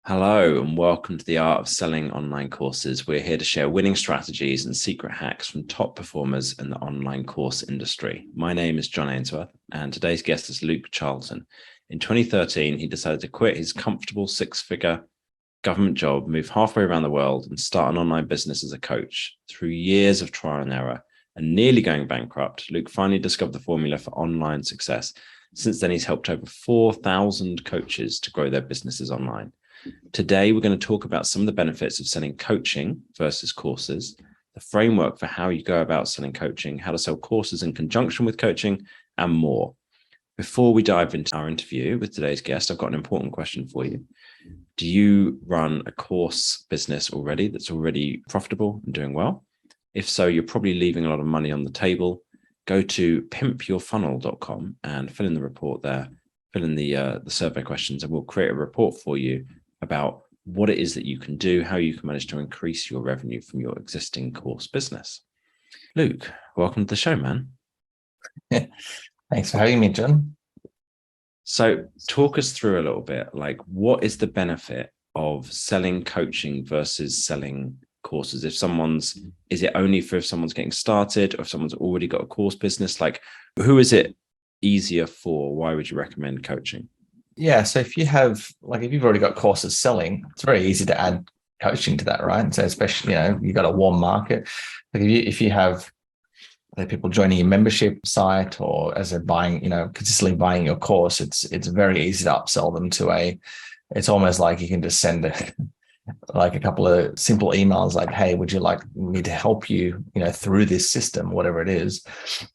Hello and welcome to the Art of Selling Online Courses. We're here to share winning strategies and secret hacks from top performers in the online course industry. My name is John Ainsworth and today's guest is Luke Charlton. In 2013, he decided to quit his comfortable six-figure government job, move halfway around the world and start an online business as a coach. Through years of trial and error and nearly going bankrupt, Luke finally discovered the formula for online success. Since then, he's helped over 4,000 coaches to grow their businesses online. Today, we're going to talk about some of the benefits of selling coaching versus courses, the framework for how you go about selling coaching, how to sell courses in conjunction with coaching, and more. Before we dive into our interview with today's guest, I've got an important question for you. Do you run a course business already that's already profitable and doing well? If so, you're probably leaving a lot of money on the table. Go to pimpyourfunnel.com and fill in the report there, fill in the survey questions, and we'll create a report for you about what it is that you can do, how you can manage to increase your revenue from your existing course business. Luke, welcome to the show, man. Thanks for having me, John. So talk us through a little bit, like what is the benefit of selling coaching versus selling courses? Is it only for if someone's getting started or if someone's already got a course business? Like who is it easier for? Why would you recommend coaching? Yeah, so if you've already got courses selling, it's very easy to add coaching to that, right? So especially, you've got a warm market. Like if you have people joining your membership site or as they're buying, consistently buying your course, it's very easy to upsell them it's almost like you can just send a couple of simple emails like, hey, would you like me to help you, through this system, whatever it is.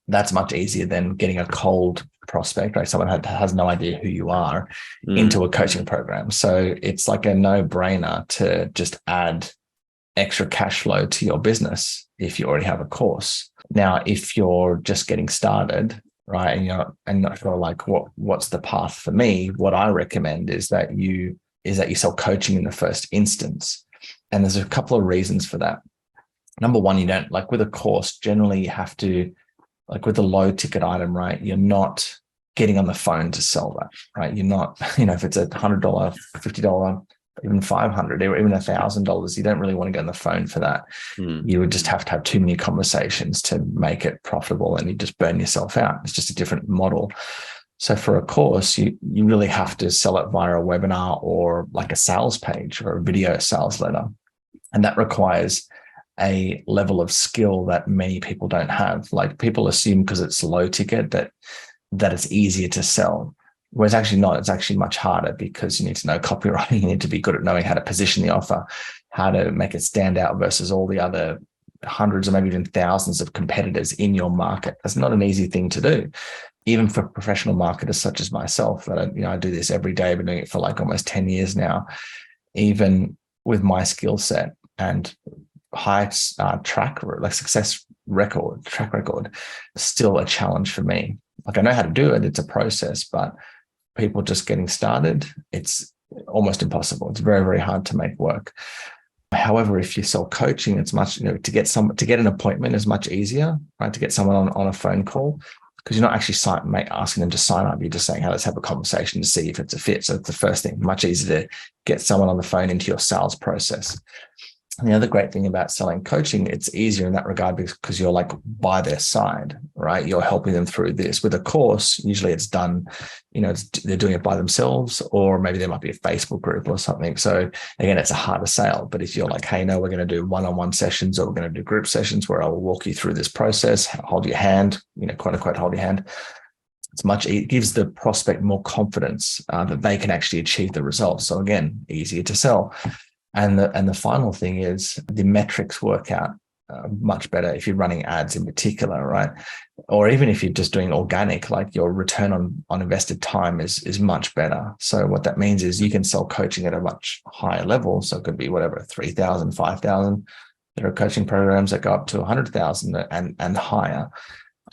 That's much easier than getting a cold prospect, right? Someone has no idea who you are into a coaching program. So it's like a no-brainer to just add extra cash flow to your business if you already have a course. Now, if you're just getting started, right, and not sure like what's the path for me, what I recommend is that you sell coaching in the first instance. And there's a couple of reasons for that. Number one, you don't, like with a course, generally you have to, like with a low ticket item, right? You're not getting on the phone to sell that, right? You're not, if it's $100, $50, even $500, or even $1,000, you don't really want to get on the phone for that. You would just have to have too many conversations to make it profitable and you just burn yourself out. It's just a different model. So for a course, you really have to sell it via a webinar or like a sales page or a video sales letter. And that requires a level of skill that many people don't have. Like people assume because it's low ticket that it's easier to sell. Whereas actually not, it's actually much harder because you need to know copywriting, you need to be good at knowing how to position the offer, how to make it stand out versus all the other hundreds or maybe even thousands of competitors in your market. That's not an easy thing to do. Even for professional marketers such as myself, that I do this every day. I've been doing it for like almost 10 years now. Even with my skill set and high track record, still a challenge for me. Like I know how to do it. It's a process, but people just getting started, it's almost impossible. It's very, very hard to make work. However, if you sell coaching, it's much, to get an appointment is much easier, right? To get someone on a phone call, because you're not actually asking them to sign up. You're just saying, hey, let's have a conversation to see if it's a fit. So it's the first thing, much easier to get someone on the phone into your sales process. And the other great thing about selling coaching, it's easier in that regard because you're like by their side, right? You're helping them through this. With a course, usually it's done, they're doing it by themselves, or maybe there might be a Facebook group or something. So again, it's a harder sale. But if you're like, hey, no, we're going to do one-on-one sessions or we're going to do group sessions where I will walk you through this process, hold your hand, quote unquote, hold your hand. It gives the prospect more confidence that they can actually achieve the results. So again, easier to sell. And the final thing is the metrics work out much better if you're running ads in particular, right? Or even if you're just doing organic, like your return on invested time is much better. So what that means is you can sell coaching at a much higher level. So it could be whatever, 3,000, 5,000. There are coaching programs that go up to 100,000 and higher.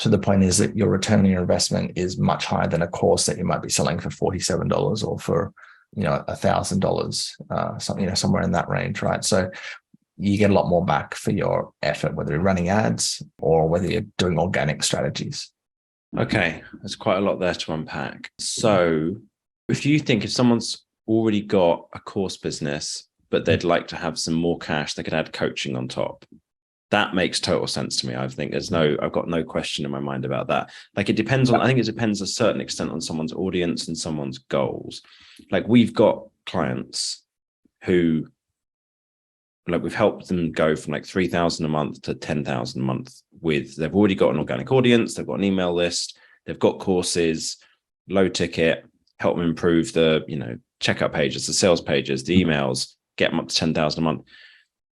So the point is that your return on your investment is much higher than a course that you might be selling for $47 or for $1,000, somewhere in that range, right? So you get a lot more back for your effort, whether you're running ads or whether you're doing organic strategies. Okay, there's quite a lot there to unpack. So if someone's already got a course business, but they'd like to have some more cash, they could add coaching on top. That makes total sense to me. I think I've got no question in my mind about that. Like, I think it depends a certain extent on someone's audience and someone's goals. Like, we've got clients who, like, we've helped them go from like 3,000 a month to 10,000 a month they've already got an organic audience, they've got an email list, they've got courses, low ticket, help them improve the, checkout pages, the sales pages, the emails, get them up to 10,000 a month.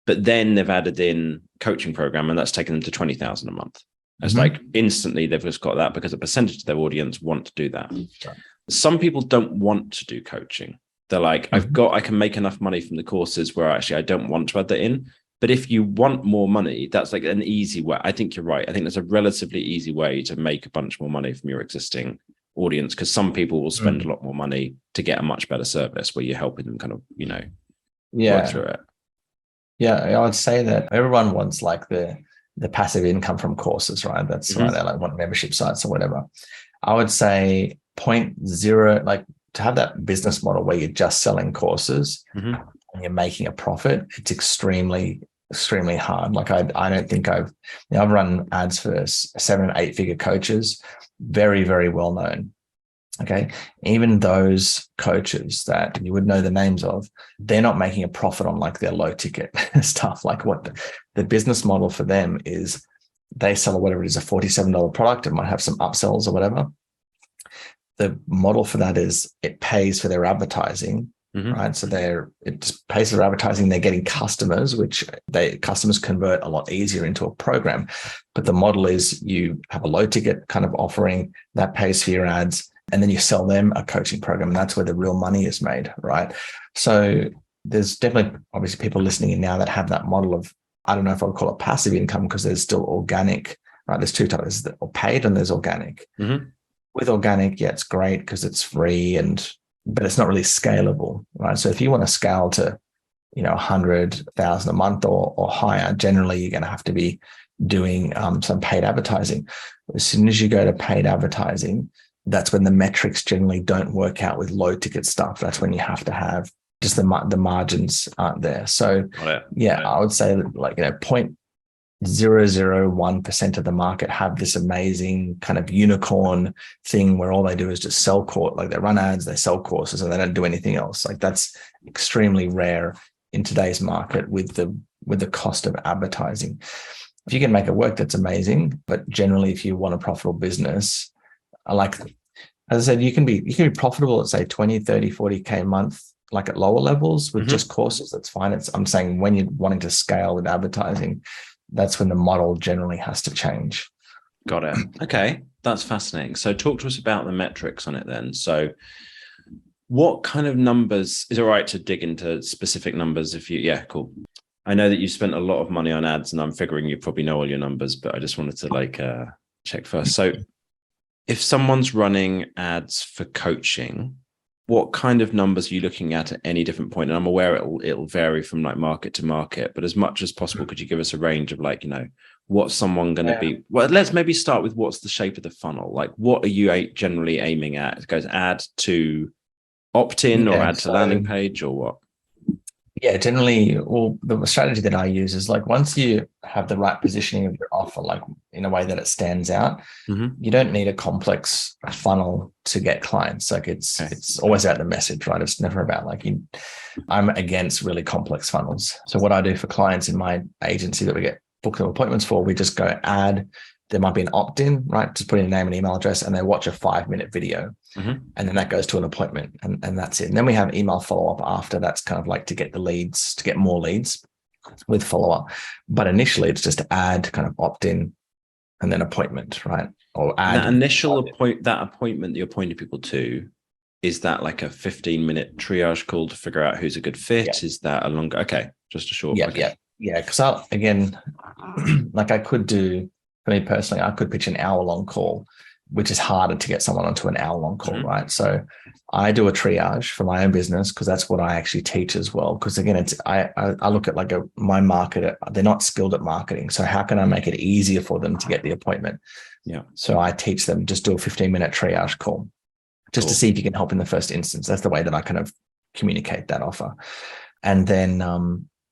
But then they've added in coaching program, and that's taken them to 20,000 a month. It's like instantly they've just got that because a percentage of their audience want to do that. Right. Some people don't want to do coaching. They're like, I can make enough money from the courses where actually I don't want to add that in. But if you want more money, that's like an easy way. I think you're right. I think there's a relatively easy way to make a bunch more money from your existing audience, because some people will spend a lot more money to get a much better service where you're helping them kind of, work through it. Yeah, I would say that everyone wants like the passive income from courses, right? That's why they like want membership sites or whatever. I would say 0.0, like, to have that business model where you're just selling courses and you're making a profit, it's extremely, extremely hard. Like, I don't think I've run ads for 7- and 8-figure coaches, very, very well known. Okay. Even those coaches that you would know the names of, they're not making a profit on like their low ticket stuff. Like, what the business model for them is, they sell whatever it is, a $47 product. It might have some upsells or whatever. The model for that is it pays for their advertising, right? So it just pays for their advertising. They're getting customers, which customers convert a lot easier into a program. But the model is you have a low ticket kind of offering that pays for your ads, and then you sell them a coaching program, and that's where the real money is made, right? So there's definitely obviously people listening in now that have that model of, I don't know if I would call it passive income, because there's still organic, right? There's two types, there's paid and there's organic. With organic, yeah, it's great because it's free, but it's not really scalable, right? So if you want to scale to, 100,000 a month or higher, generally you're going to have to be doing some paid advertising. As soon as you go to paid advertising, that's when the metrics generally don't work out with low ticket stuff. That's when you have to have just the margins aren't there. So I would say that, like, 0.001% of the market have this amazing kind of unicorn thing where all they do is just sell like they run ads, they sell courses, and they don't do anything else. Like, that's extremely rare in today's market with the cost of advertising. If you can make it work, that's amazing. But generally, if you want a profitable business, as I said, you can be profitable at say 20, 30, 40K a month, like at lower levels with just courses. That's fine. I'm saying when you're wanting to scale with advertising, that's when the model generally has to change. Got it. Okay. That's fascinating. So talk to us about the metrics on it then. So what kind of numbers, is it all right to dig into specific numbers cool. I know that you spent a lot of money on ads, and I'm figuring you probably know all your numbers, but I just wanted to check first. So if someone's running ads for coaching, what kind of numbers are you looking at any different point? And I'm aware it'll vary from like market to market, but as much as possible, could you give us a range of like, what's someone going to be? Well, let's maybe start with what's the shape of the funnel? Like, what are you generally aiming at? It goes add to opt-in or add to landing page or what? Yeah, generally, the strategy that I use is like, once you have the right positioning of your offer, like in a way that it stands out, you don't need a complex funnel to get clients. Like, it's always about the message, right? It's never about like, I'm against really complex funnels. So what I do for clients in my agency that we get booked appointments for, we just go add. There might be an opt-in, right? Just put in a name and email address, and they watch a 5-minute video. And then that goes to an appointment, and that's it. And then we have email follow-up after. That's kind of like to get more leads with follow-up. But initially it's just add, kind of opt-in, and then appointment, right? Or add. That initial appointment that you're pointing people to, is that like a 15-minute triage call to figure out who's a good fit? Yeah. Is that a longer? Okay. Just a short. Yeah. Because like I could do, for me personally, I could pitch an hour-long call, which is harder to get someone onto an hour-long call, right? So I do a triage for my own business because that's what I actually teach as well. Because again, I look at like my market, they're not skilled at marketing. So how can I make it easier for them to get the appointment? Yeah. So I teach them, just do a 15-minute triage call just to see if you can help in the first instance. That's the way that I kind of communicate that offer. And then,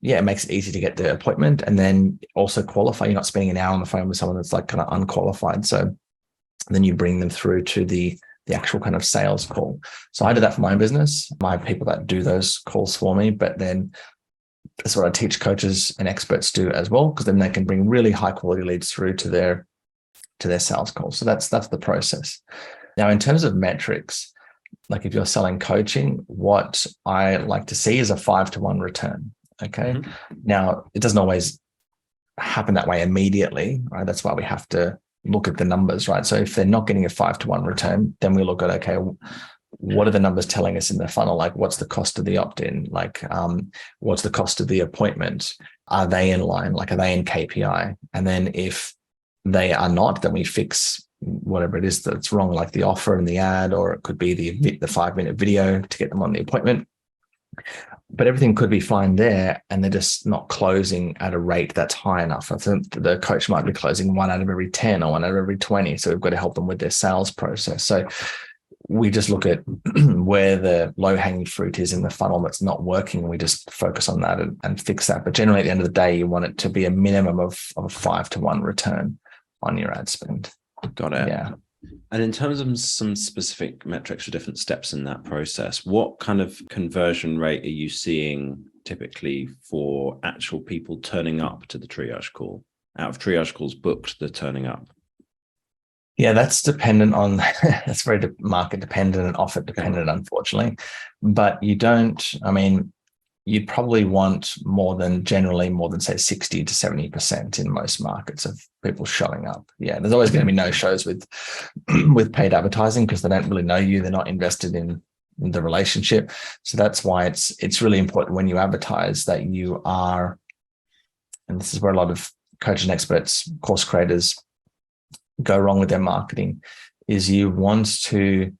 it makes it easy to get the appointment, and then also qualify. You're not spending an hour on the phone with someone that's like kind of unqualified. So then you bring them through to the actual kind of sales call. So I do that for my business. I have people that do those calls for me, but then that's what I teach coaches and experts do as well, because then they can bring really high quality leads through to their sales calls. So that's the process. Now, in terms of metrics, like if you're selling coaching, what I like to see is a 5-to-1 return. Okay. Mm-hmm. Now, it doesn't always happen that way immediately, right? That's why we have to look at the numbers, right? So if they're not getting a 5-to-1 return, then we look at, okay, what are the numbers telling us in the funnel? Like, what's the cost of the opt-in? Like, what's the cost of the appointment? Are they in line? Like, are they in KPI? And then if they are not, then we fix whatever it is that's wrong, like the offer and the ad, or it could be the 5-minute video to get them on the appointment. But everything could be fine there, and they're just not closing at a rate that's high enough. I think the coach might be closing 1 out of every 10 or 1 out of every 20. So we've got to help them with their sales process. So we just look at where the low-hanging fruit is in the funnel that's not working. We just focus on that and fix that. But generally, at the end of the day, you want it to be a minimum of a 5-to-1 return on your ad spend. Got it. Yeah. And in terms of some specific metrics for different steps in that process, what kind of conversion rate are you seeing typically for actual people turning up to the triage call? Out of triage calls booked, they're turning up. Yeah, that's dependent on, that's very market dependent and offer dependent, unfortunately. But you'd probably want more than say 60 to 70% in most markets of people showing up. Yeah, there's always going to be no shows with paid advertising because they don't really know you. They're not invested in the relationship. So that's why it's really important when you advertise that you are, and this is where a lot of coaches and experts, course creators go wrong with their marketing, is you want to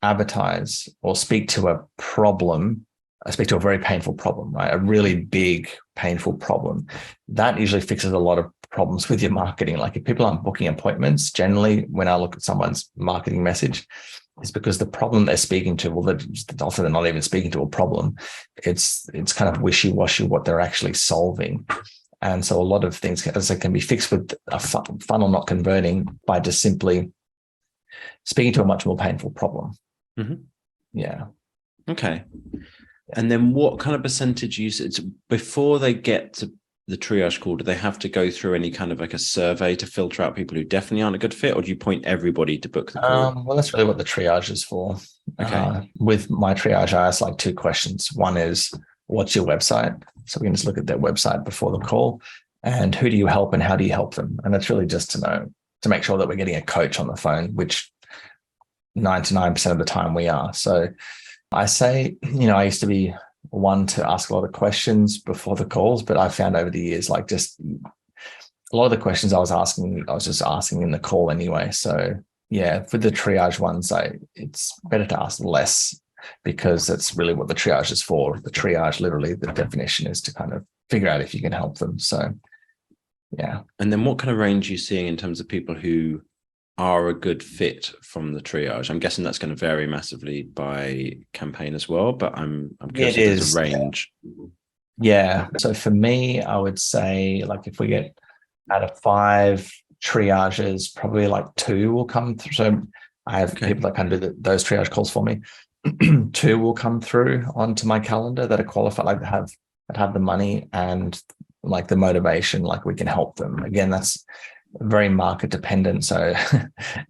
advertise or speak to a problem. I speak to a very painful problem, right? A really big, painful problem. That usually fixes a lot of problems with your marketing. Like if people aren't booking appointments, generally, when I look at someone's marketing message, it's because the problem they're speaking to, well, often they're not even speaking to a problem. It's kind of wishy-washy what they're actually solving. And so a lot of things, as I can be fixed with a funnel not converting by just simply speaking to a much more painful problem. Mm-hmm. Yeah. Okay. And then what kind of percentage before they get to the triage call, do they have to go through any kind of like a survey to filter out people who definitely aren't a good fit, or do you point everybody to book the call? Well, that's really what the triage is for. Okay. With my triage, I ask like 2 questions. One is, what's your website? So we can just look at their website before the call. And who do you help and how do you help them? And that's really just to make sure that we're getting a coach on the phone, which 99% of the time we are. So I say, I used to be one to ask a lot of questions before the calls, but I found over the years, like just a lot of the questions I was just asking in the call anyway. So yeah, for the triage ones, it's better to ask less because that's really what the triage is for. The triage, literally, the definition is to kind of figure out if you can help them. So yeah. And then what kind of range are you seeing in terms of people who are a good fit from the triage? I'm guessing that's going to vary massively by campaign as well, but I'm curious if there's a range. Yeah. So for me, I would say like if we get out of 5 triages, probably like 2 will come through. So I have people that kind of do those triage calls for me. 2 will come through onto my calendar that are qualified, like that have the money and like the motivation, like we can help them. Again, that's very market dependent. So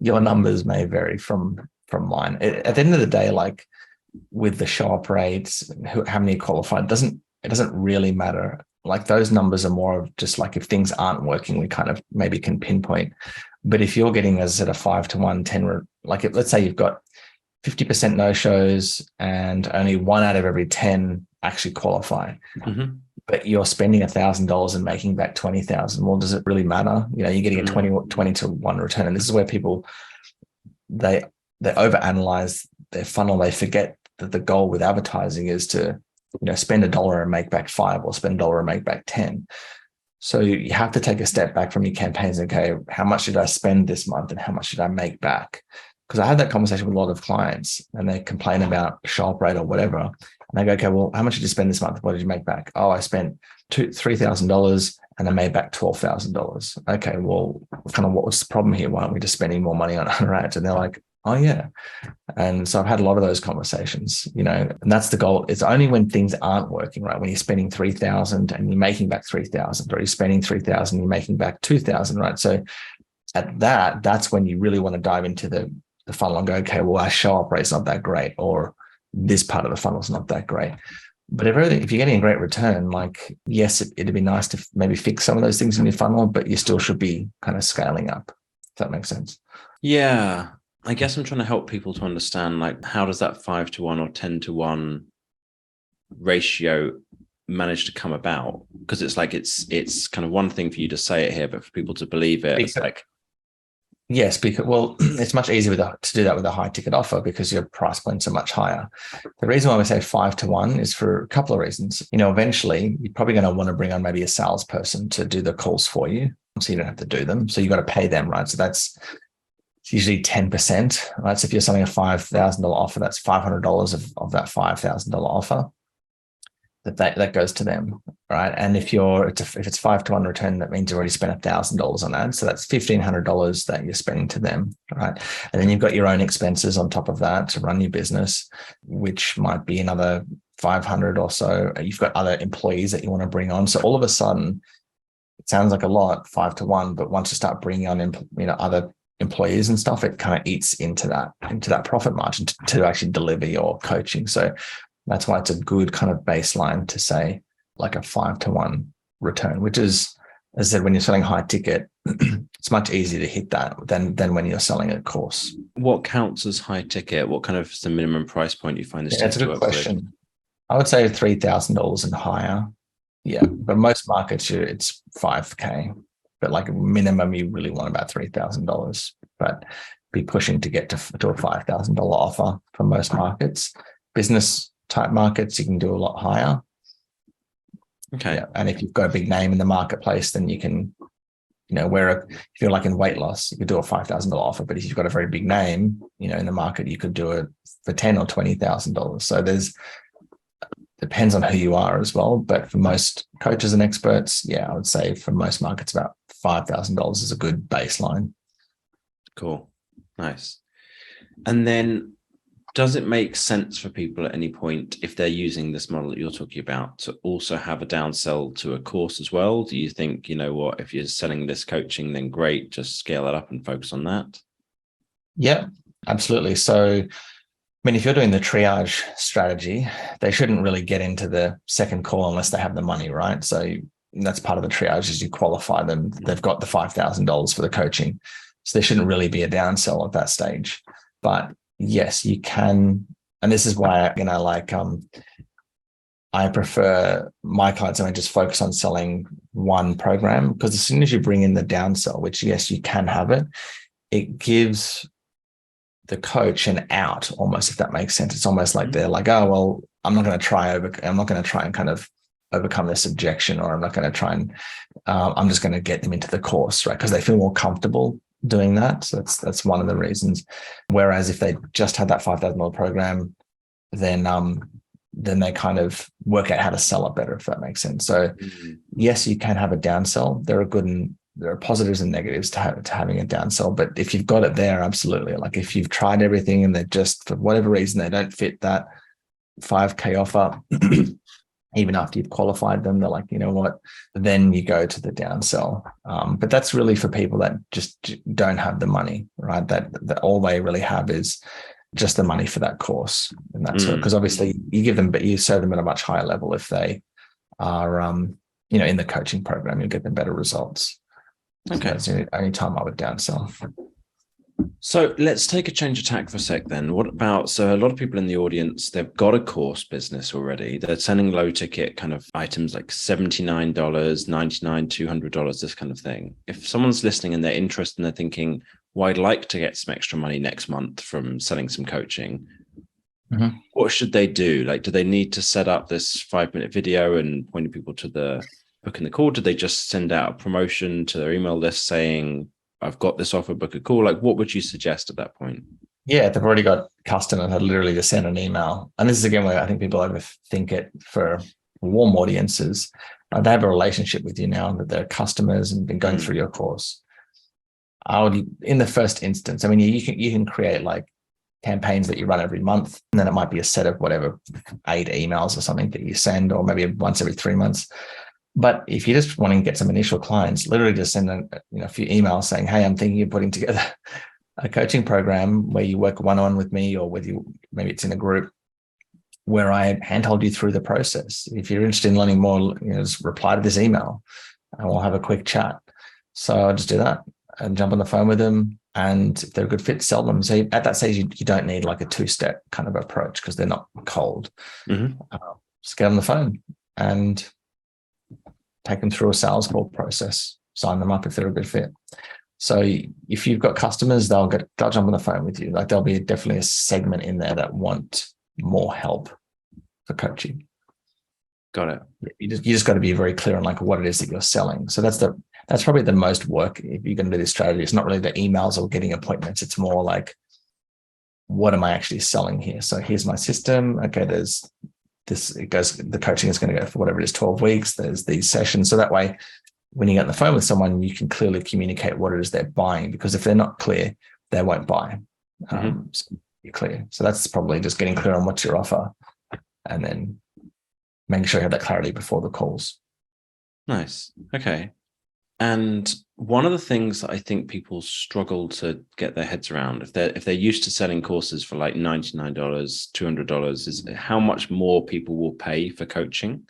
your numbers may vary from mine. At the end of the day, like with the show up rates, how many qualified, it doesn't really matter. Like those numbers are more of just like if things aren't working, we kind of maybe can pinpoint. But if you're getting, as I said, a 5-to-1, 10, like let's say you've got 50% no-shows and only 1 out of every 10 actually qualify. Mm-hmm. But you're spending $1,000 and making back 20,000. Well, does it really matter? You're getting a 20-to-1 return. And this is where people, they overanalyze their funnel. They forget that the goal with advertising is to, spend $1 and make back 5 or spend $1 and make back 10. So you have to take a step back from your campaigns. Okay, how much did I spend this month and how much did I make back? because I had that conversation with a lot of clients and they complain about show up rate or whatever. And I go, okay, well, how much did you spend this month? What did you make back? Oh, I spent $3,000 and I made back $12,000. Okay, well, what was the problem here? Why aren't we just spending more money on ads? And they're like, oh yeah. And so I've had a lot of those conversations, and that's the goal. It's only when things aren't working, right? When you're spending 3,000 and you're making back 3,000, or you're spending 3,000 and you're making back 2,000, right? So at that's when you really want to dive into the funnel and go, okay, well, our show up rate's not that great, or this part of the funnel is not that great. But if you're getting a great return, like, yes, it'd be nice to maybe fix some of those things in your funnel, but you still should be kind of scaling up. If that makes sense. Yeah. I guess I'm trying to help people to understand, like, how does that 5-to-1 or 10-to-1 ratio manage to come about? Because it's like, it's kind of one thing for you to say it here, but for people to believe it, it's like, yes, because, well, it's much easier to do that with a high ticket offer because your price points are much higher. The reason why we say 5-to-1 is for a couple of reasons. Eventually you're probably going to want to bring on maybe a salesperson to do the calls for you, so you don't have to do them. So you've got to pay them, right? So that's usually 10%, right? So if you're selling a $5,000 offer, that's $500 of that $5,000 offer that goes to them, right? And if it's 5-to-1 return, that means you already spent $1,000 on ads. So that's $1,500 that you're spending to them, right? And then you've got your own expenses on top of that to run your business, which might be another 500 or so. You've got other employees that you want to bring on. So all of a sudden, it sounds like a lot, 5-to-1, but once you start bringing on, other employees and stuff, it kind of eats into that profit margin to actually deliver your coaching. So that's why it's a good kind of baseline to say like a 5-to-1 return, which is, as I said, when you're selling high ticket, it's much easier to hit that than when you're selling a course. What counts as high ticket? What kind of is the minimum price point you find this? That's a good question. I would say $3,000 and higher. Yeah, but most markets it's $5,000. But like minimum, you really want about $3,000, but be pushing to get to a $5,000 offer for most markets. Business type markets, you can do a lot higher. Okay. Yeah. And if you've got a big name in the marketplace, then you can, if you're like in weight loss, you could do a $5,000 offer. But if you've got a very big name, in the market, you could do it for $10,000 or $20,000. So depends on who you are as well. But for most coaches and experts, I would say for most markets, about $5,000 is a good baseline. Cool. Nice. And then does it make sense for people at any point, if they're using this model that you're talking about, to also have a downsell to a course as well? Do you think, if you're selling this coaching, then great, just scale it up and focus on that? Yeah, absolutely. So, if you're doing the triage strategy, they shouldn't really get into the second call unless they have the money, right? So that's part of the triage is you qualify them. They've got the $5,000 for the coaching. So there shouldn't really be a downsell at that stage. But yes, you can. And this is why, I prefer my clients and I just focus on selling one program, because as soon as you bring in the downsell, which yes, you can have it, it gives the coach an out almost, if that makes sense. It's almost like they're like, oh, well, I'm not going to try and kind of overcome this objection, or I'm not going to try and I'm just going to get them into the course, right? Because they feel more comfortable doing that. So that's one of the reasons. Whereas if they just had that $5,000 program, then they kind of work out how to sell it better, if that makes sense. So yes, you can have a downsell. There are positives and negatives to having a downsell, but if you've got it there, absolutely. Like if you've tried everything and they're just, for whatever reason, they don't fit that $5,000 offer, even after you've qualified them, they're like, you know what, then you go to the downsell. But that's really for people that just don't have the money, right? That all they really have is just the money for that course. And that's because obviously you give them, but you serve them at a much higher level. If they are, in the coaching program, you'll get them better results. Okay. So that's the only time I would downsell. So let's take a change of tack for a sec then. What about, so a lot of people in the audience, they've got a course business already. They're selling low ticket kind of items like $79, $99, $200, this kind of thing. If someone's listening and they're interested and they're thinking, well, I'd like to get some extra money next month from selling some coaching, what should they do? Like, do they need to set up this 5-minute video and point people to the booking the call? Do they just send out a promotion to their email list saying, I've got this offer, book a call? Like, what would you suggest at that point? Yeah, they've already got customers that literally just send an email. And this is again where I think people overthink it for warm audiences. They have a relationship with you now that they're customers and been going through your course. I would, in the first instance, I mean, you can create like campaigns that you run every month, and then it might be a set of whatever 8 emails or something that you send, or maybe once every 3 months. But if you're just wanting to get some initial clients, literally just send a few emails saying, "Hey, I'm thinking of putting together a coaching program where you work one-on-one with me, or with you, maybe it's in a group where I handhold you through the process. If you're interested in learning more, just reply to this email and we'll have a quick chat." So I'll just do that and jump on the phone with them. And if they're a good fit, sell them. So at that stage, you don't need like a 2-step kind of approach because they're not cold. Just get on the phone and take them through a sales call process, sign them up if they're a good fit. So if you've got customers, they'll jump on the phone with you. Like there'll be definitely a segment in there that want more help for coaching. Got it. You just got to be very clear on like what it is that you're selling. So that's probably the most work if you're going to do this strategy. It's not really the emails or getting appointments. It's more like, what am I actually selling here? So here's my system. Okay, there's this. It goes. The coaching is going to go for whatever it is, 12 weeks. There's these sessions. So that way, when you get on the phone with someone, you can clearly communicate what it is they're buying. Because if they're not clear, they won't buy. So you're clear. So that's probably just getting clear on what's your offer, and then making sure you have that clarity before the calls. Nice. Okay. And one of the things that I think people struggle to get their heads around, if they're used to selling courses for like $99, $200, is how much more people will pay for coaching.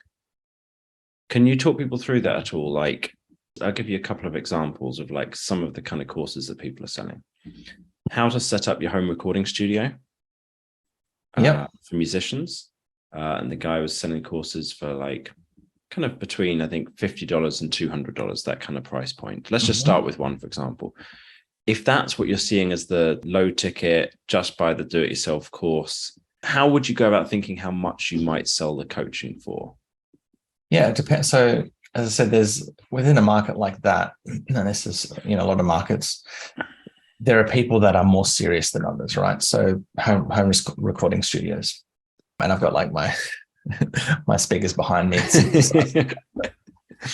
Can you talk people through that at all? Like, I'll give you a couple of examples of like some of the kind of courses that people are selling. How to set up your home recording studio for musicians. And the guy was selling courses for like kind of between, I think, $50 and $200, that kind of price point. Let's just start with one, for example. If that's what you're seeing as the low ticket, just buy the do-it-yourself course, how would you go about thinking how much you might sell the coaching for? Yeah, it depends. So as I said, there's within a market like that, and this is, a lot of markets, there are people that are more serious than others, right? So home recording studios. And I've got like my speakers behind me.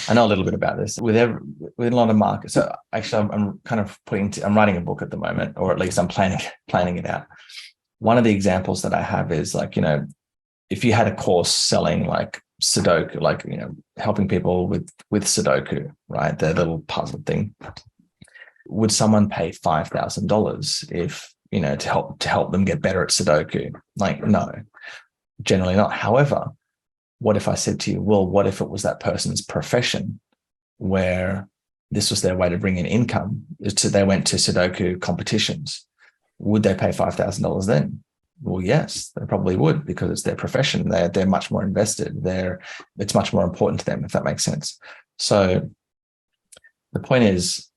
I know a little bit about this with a lot of markets. So actually, I'm kind of I'm writing a book at the moment, or at least I'm planning it out. One of the examples that I have is like, if you had a course selling like Sudoku, like, helping people with Sudoku, right? The little puzzle thing. Would someone pay $5,000 if, to help them get better at Sudoku? Like, no. Generally not. However, what if I said to you, well, what if it was that person's profession where this was their way to bring in income? They went to Sudoku competitions. Would they pay $5,000 then? Well, yes, they probably would, because it's their profession. They're much more invested. It's much more important to them, if that makes sense. So the point is,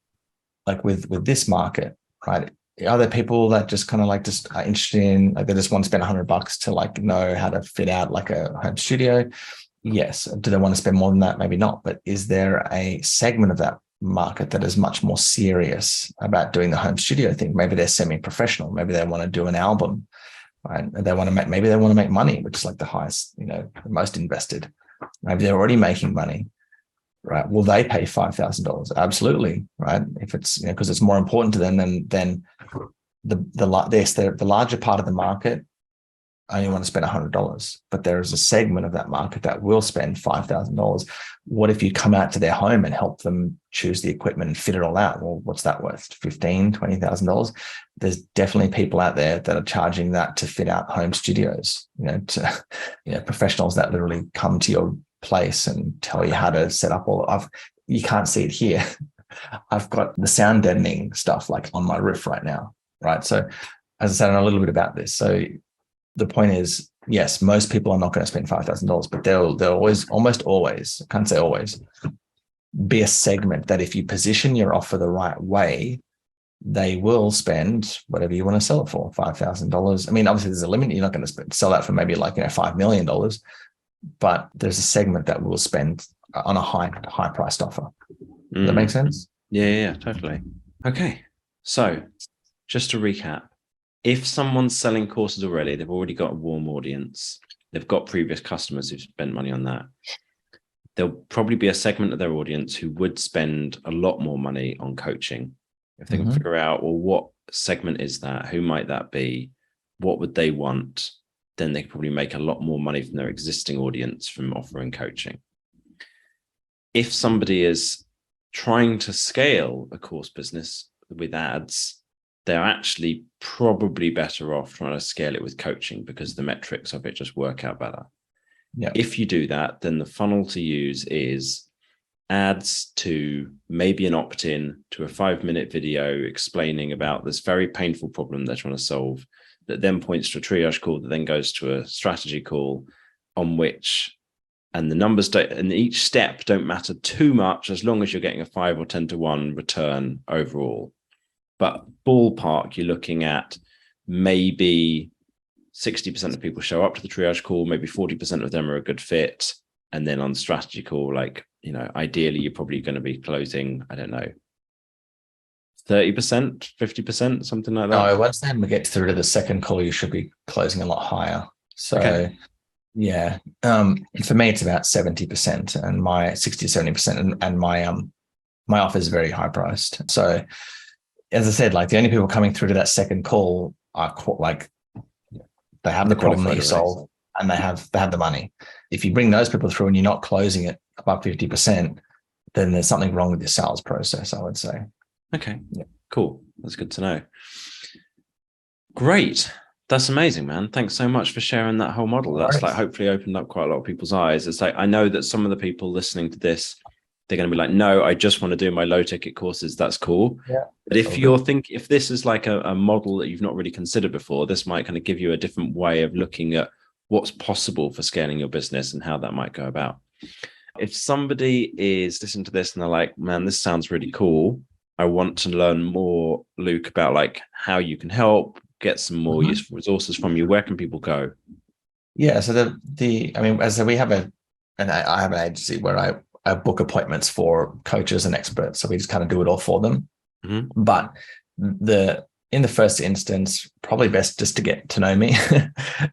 like with this market, right? Are there people that just kind of like just are interested in, like they just want to spend $100 to like know how to fit out like a home studio? Yes. Do they want to spend more than that? Maybe not. But is there a segment of that market that is much more serious about doing the home studio thing? Maybe they're semi-professional. Maybe they want to do an album, right? And maybe they want to make money, which is like the highest, the most invested. Maybe they're already making money. Right? Will they pay $5,000? Absolutely, right? If it's, because it's more important to them than the larger part of the market only want to spend $100, but there is a segment of that market that will spend $5,000. What if you come out to their home and help them choose the equipment and fit it all out? Well, what's that worth? $15,000, $20,000? There's definitely people out there that are charging that to fit out home studios. Professionals that literally come to your place and tell you how to set up you can't see it here. I've got the sound deadening stuff like on my roof right now, right? So as I said, I know a little bit about this. So the point is, yes, most people are not going to spend $5,000, but there'll always, almost always, I can't say always, be a segment that if you position your offer the right way, they will spend whatever you want to sell it for, $5,000. I mean, obviously there's a limit. You're not going to sell that for maybe like, $5 million. But there's a segment that will spend on a high priced offer. Does that make sense? Yeah, totally. Okay. So just to recap, If someone's selling courses already, they've already got a warm audience, they've got previous customers who've spent money on that, there'll probably be a segment of their audience who would spend a lot more money on coaching. If they can figure out, well, what segment is that? Who might that be? What would they want? Then they could probably make a lot more money from their existing audience from offering coaching. If somebody is trying to scale a course business with ads, they're actually probably better off trying to scale it with coaching because the metrics of it just work out better. Yeah. If you do that, then the funnel to use is ads to maybe an opt-in to a 5-minute video explaining about this very painful problem they're trying to solve, that then points to a triage call that then goes to a strategy call on which, and the numbers don't, and each step don't matter too much as long as you're getting a 5 or 10 to 1 return overall. But ballpark, you're looking at maybe 60% of people show up to the triage call, maybe 40% of them are a good fit. And then on the strategy call, like, you know, ideally you're probably going to be closing, I don't know, 30%, 50%, something like that. No, once then we get through to the second call, you should be closing a lot higher. So okay. Yeah, for me it's about 70%, and my 60 70%, and my offer is very high priced. So as I said, like the only people coming through to that second call are like they have the problem that you solve, and they have the money. If you bring those people through and you're not closing it above 50%, then there's something wrong with your sales process, I would say. Okay, yeah. Cool. That's good to know. Great. That's amazing, man. Thanks so much for sharing that whole model. That's like hopefully opened up quite a lot of people's eyes. It's like, I know that some of the people listening to this, they're going to be like, no, I just want to do my low ticket courses. That's cool. Yeah. But if you're thinking, if this is like a model that you've not really considered before, this might kind of give you a different way of looking at what's possible for scaling your business and how that might go about. If somebody is listening to this and they're like, man, this sounds really cool, I want to learn more, Luke, about like how you can help, get some more useful resources from you, where can people go? Yeah, so I mean, as we have I have an agency where I book appointments for coaches and experts, so we just kind of do it all for them. But in the first instance, probably best just to get to know me,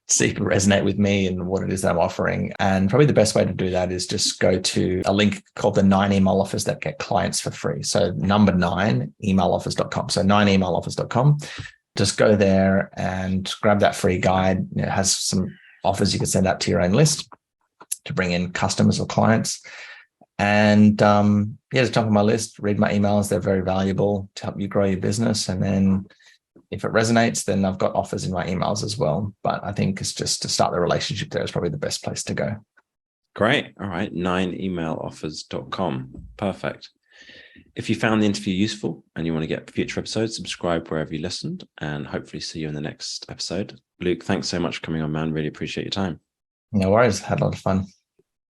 see if you resonate with me and what it is that I'm offering. And probably the best way to do that is just go to a link called the 9 email offers that get clients for free. So number 9 emailoffers.com. So 9emailoffers.com. Just go there and grab that free guide. It has some offers you can send out to your own list to bring in customers or clients. And just jump on my list, read my emails. They're very valuable to help you grow your business. And then if it resonates, then I've got offers in my emails as well. But I think it's just to start the relationship there is probably the best place to go. Great. All right. 9emailoffers.com. Perfect. If you found the interview useful and you want to get future episodes, subscribe wherever you listened, and hopefully see you in the next episode. Luke, thanks so much for coming on, man. Really appreciate your time. No worries. Had a lot of fun.